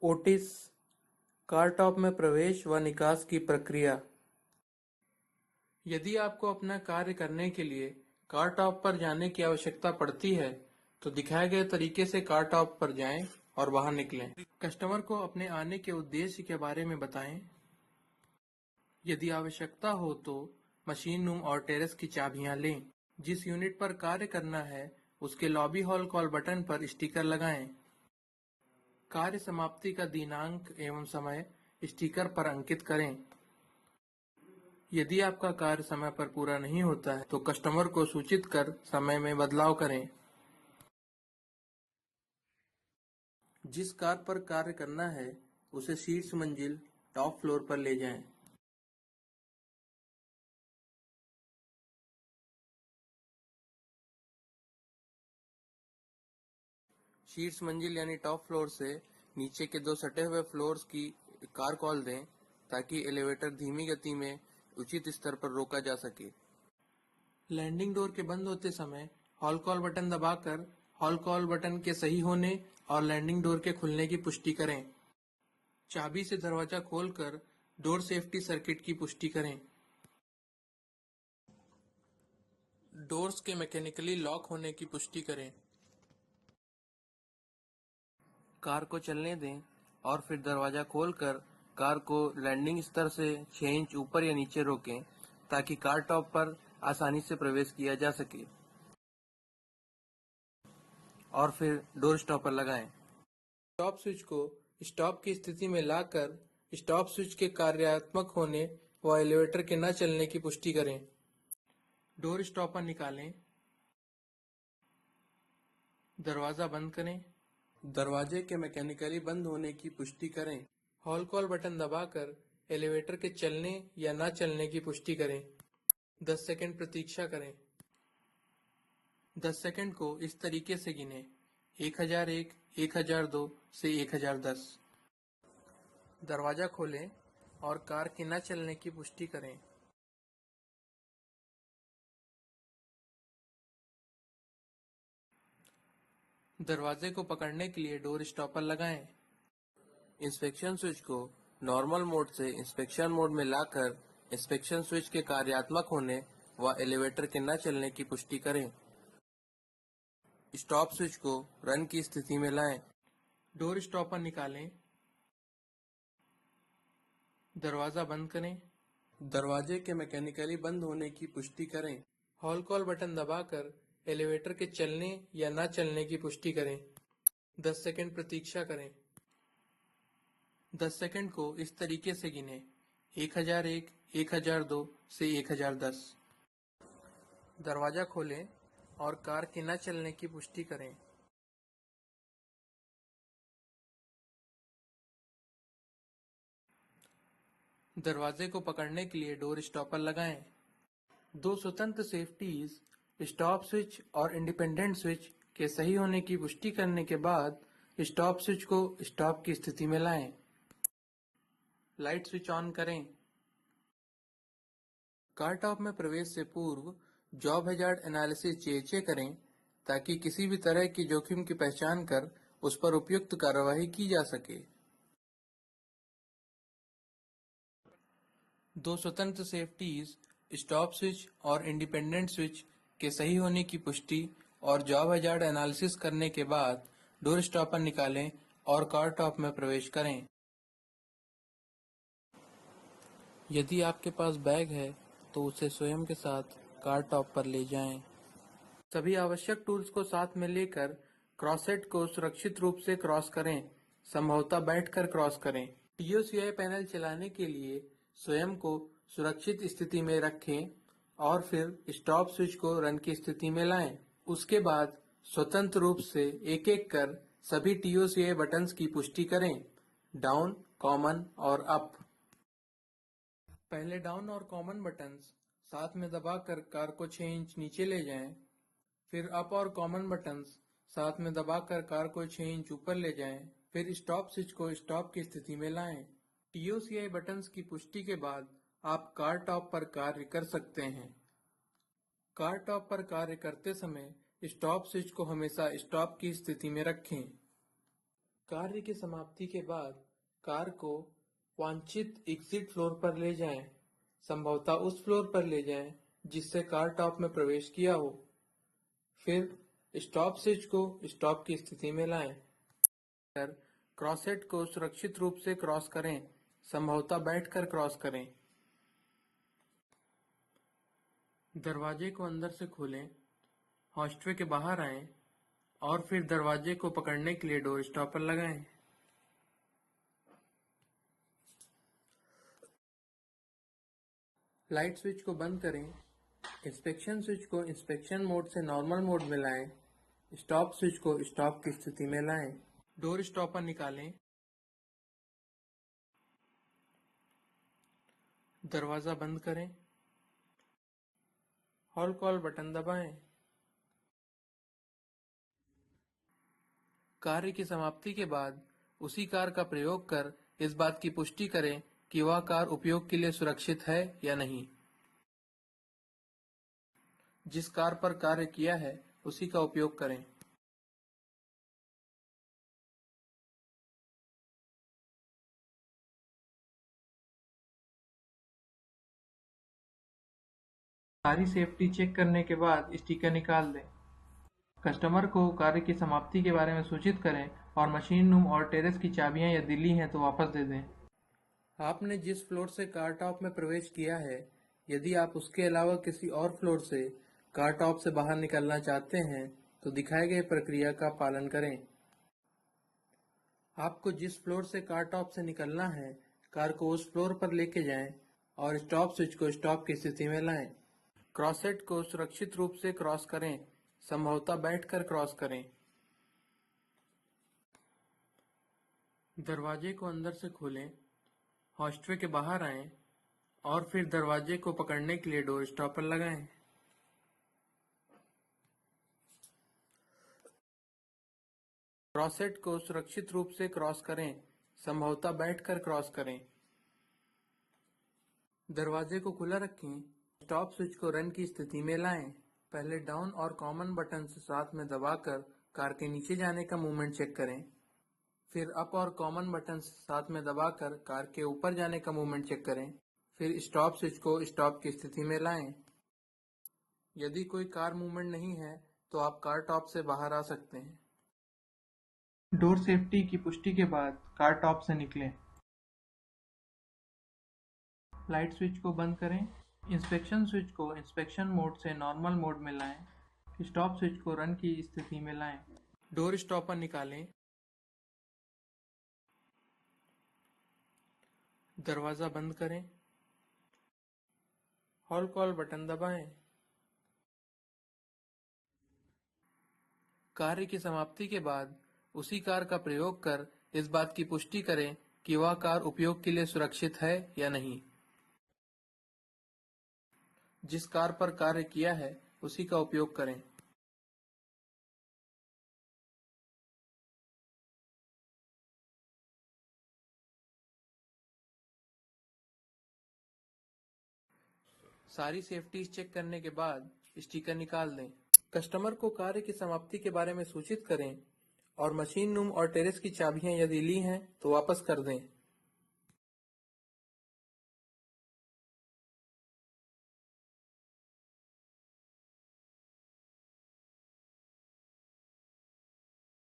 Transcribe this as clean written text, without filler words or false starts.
Otis car top में प्रवेश व निकास की प्रक्रिया। यदि आपको अपना कार्य करने के लिए कार टॉप पर जाने की आवश्यकता पड़ती है तो दिखाए गए तरीके से कार टॉप पर जाएं और बाहर निकलें। कस्टमर को अपने आने के उद्देश्य के बारे में बताएं। यदि आवश्यकता हो तो मशीन रूम और टेरेस की चाबियां लें। जिस यूनिट पर कार्य करना है उसके लॉबी हॉल कॉल बटन पर स्टिकर लगाएं। कार्य समाप्ति का दिनांक एवं समय स्टिकर पर अंकित करें। यदि आपका कार्य समय पर पूरा नहीं होता है तो कस्टमर को सूचित कर समय में बदलाव करें। जिस कार पर कार्य करना है उसे शीर्ष मंजिल टॉप फ्लोर पर ले जाएं। शीर्ष मंजिल यानी टॉप फ्लोर से नीचे के दो सटे हुए फ्लोर्स की कार कॉल दें ताकि एलिवेटर धीमी गति में उचित स्तर पर रोका जा सके। लैंडिंग डोर के बंद होते समय हॉल कॉल बटन दबाकर हॉल कॉल बटन के सही होने और लैंडिंग डोर के खुलने की पुष्टि करें। चाबी से दरवाजा खोलकर डोर सेफ्टी सर्किट की पुष्टि करें। डोर्स के मैकेनिकली लॉक होने की पुष्टि करें। कार को चलने दें और फिर दरवाजा खोलकर कार को लैंडिंग स्तर से 6 इंच ऊपर या नीचे रोकें ताकि कार टॉप पर आसानी से प्रवेश किया जा सके और फिर डोर स्टॉपर लगाएं। स्टॉप स्विच को स्टॉप की स्थिति में लाकर स्टॉप स्विच के कार्यात्मक होने व एलिवेटर के न चलने की पुष्टि करें। डोर स्टॉपर निकालें। दरवाजा बंद करें। दरवाजे के मैकेनिकली बंद होने की पुष्टि करें। हॉल कॉल बटन दबाकर एलिवेटर के चलने या न चलने की पुष्टि करें। 10 सेकंड प्रतीक्षा करें। 10 सेकंड को इस तरीके से गिनें: 1001, 1002 से 1010। दरवाजा खोलें और कार के न चलने की पुष्टि करें। दरवाजे को पकड़ने के लिए डोर स्टॉपर लगाएं। इंस्पेक्शन स्विच को नॉर्मल मोड से इंस्पेक्शन मोड में लाकर इंस्पेक्शन स्विच के कार्यात्मक होने व एलिवेटर के न चलने की पुष्टि करें। स्टॉप स्विच को रन की स्थिति में लाएं। डोर स्टॉपर निकालें। दरवाजा बंद करें। दरवाजे के मैकेनिकली बंद होने की पुष्टि करें। हॉल कॉल बटन दबाकर एलिवेटर के चलने या न चलने की पुष्टि करें। 10 सेकंड प्रतीक्षा करें। 10 सेकंड को इस तरीके से गिनें: 1001, 1002 से 1010। दरवाजा खोलें और कार के न चलने की पुष्टि करें। दरवाजे को पकड़ने के लिए डोर स्टॉपर लगाएं। दो स्वतंत्र सेफ्टीज स्टॉप स्विच और इंडिपेंडेंट स्विच के सही होने की पुष्टि करने के बाद स्टॉप स्विच को स्टॉप की स्थिति में लाएं। लाइट स्विच ऑन करें। कार टॉप में प्रवेश से पूर्व जॉब हैजार्ड एनालिसिस JHA करें ताकि किसी भी तरह की जोखिम की पहचान कर उस पर उपयुक्त कार्यवाही की जा सके। दो स्वतंत्र सेफ्टीज स्टॉप स्विच और इंडिपेंडेंट स्विच के सही होने की पुष्टि और जॉब हैजार्ड एनालिसिस करने के बाद डोर स्टॉपर निकालें और कार टॉप में प्रवेश करें। यदि आपके पास बैग है तो उसे स्वयं के साथ कार टॉप पर ले जाएं। सभी आवश्यक टूल्स को साथ में लेकर क्रॉससेट को सुरक्षित रूप से क्रॉस करें, संभवतः बैठकर क्रॉस करें। TOCI पैनल चलाने के लिए स्वयं को सुरक्षित स्थिति में रखें और फिर स्टॉप स्विच को रन की स्थिति में लाएं। उसके बाद स्वतंत्र रूप से एक-एक कर सभी TOCI बटन्स की पुष्टि करें: डाउन, कॉमन और अप। पहले डाउन और कॉमन बटन्स साथ में दबाकर कार को 6 इंच नीचे ले जाएं। फिर अप और कॉमन बटन्स साथ में दबाकर कार को 6 इंच ऊपर ले जाएं। फिर स्टॉप स्विच को स्टॉप की स्थिति में लाएं। TOCI बटन्स की पुष्टि के बाद आप कार टॉप पर कार्य कर सकते हैं। कार टॉप पर कार्य करते समय स्टॉप स्विच को हमेशा स्टॉप की स्थिति में रखें। कार्य की समाप्ति के बाद कार को वांछित एग्जिट फ्लोर पर ले जाएं, संभवतः उस फ्लोर पर ले जाएं जिससे कार टॉप में प्रवेश किया हो। फिर स्टॉप स्विच को स्टॉप की स्थिति में लाएं। कर क्रॉसहेड को सुरक्षित रूप से क्रॉस करें, संभवतः बैठकर क्रॉस करें। दरवाजे को अंदर से खोलें, हॉस्टवे के बाहर आएं और फिर दरवाजे को पकड़ने के लिए डोर स्टॉपर लगाएं। लाइट स्विच को बंद करें, इंस्पेक्शन स्विच को इंस्पेक्शन मोड से नॉर्मल मोड में लाएं, स्टॉप स्विच को स्टॉप की स्थिति में लाएं। डोर स्टॉपर निकालें, दरवाजा बंद करें, हॉल कॉल बटन दबाएं। कार्य की समाप्ति के बाद उसी कार का प्रयोग कर इस बात की पुष्टि करें कि वह कार उपयोग के लिए सुरक्षित है या नहीं। जिस कार पर कार्य किया है उसी का उपयोग करें। सारी सेफ्टी चेक करने के बाद स्टिकर निकाल दें। कस्टमर को कार्य की समाप्ति के बारे में सूचित करें और मशीन रूम और टेरेस की चाबियां यदि ली हैं तो वापस दे दें। आपने जिस फ्लोर से कार टॉप में प्रवेश किया है, यदि आप उसके अलावा किसी और फ्लोर से कार टॉप से बाहर निकलना चाहते हैं तो दिखाए गए प्रक्रिया का पालन करें। आपको जिस फ्लोर से कार टॉप से निकलना है, कार को उस फ्लोर पर लेके जाएं और स्टॉप स्विच को स्टॉप की स्थिति में लाएं। क्रॉसहेड को सुरक्षित रूप से क्रॉस करें, संभवतः बैठकर क्रॉस करें। दरवाजे को अंदर से खोलें, हॉस्टवे के बाहर आएं और फिर दरवाजे को पकड़ने के लिए डोर स्टॉपर लगाएं। क्रॉसहेड को सुरक्षित रूप से क्रॉस करें, संभवतः बैठकर क्रॉस करें। दरवाजे को खुला रखें, स्टॉप स्विच को रन की स्थिति में लाएं। पहले डाउन और कॉमन बटन से साथ में दबाकर कार के नीचे जाने का मूवमेंट चेक करें। फिर अप और कॉमन बटन से साथ में दबाकर कार के ऊपर जाने का मूवमेंट चेक करें। फिर स्टॉप स्विच को स्टॉप की स्थिति में लाएं। यदि कोई कार मूवमेंट नहीं है तो आप कार टॉप से बाहर आ सकते हैं। डोर सेफ्टी की पुष्टि के बाद कार टॉप से निकलें। लाइट स्विच को बंद करें, इंस्पेक्शन स्विच को इंस्पेक्शन मोड से नॉर्मल मोड में लाएं, स्टॉप स्विच को रन की स्थिति में लाएं। डोर स्टॉपर निकालें, दरवाजा बंद करें, हॉल कॉल बटन दबाएं। कार्य की समाप्ति के बाद उसी कार का प्रयोग कर इस बात की पुष्टि करें कि वह कार उपयोग के लिए सुरक्षित है या नहीं। जिस कार पर कार्य किया है उसी का उपयोग करें। सारी सेफ्टी चेक करने के बाद स्टिकर निकाल दें। कस्टमर को कार्य की समाप्ति के बारे में सूचित करें और मशीन रूम और टेरेस की चाबियां यदि ली हैं तो वापस कर दें।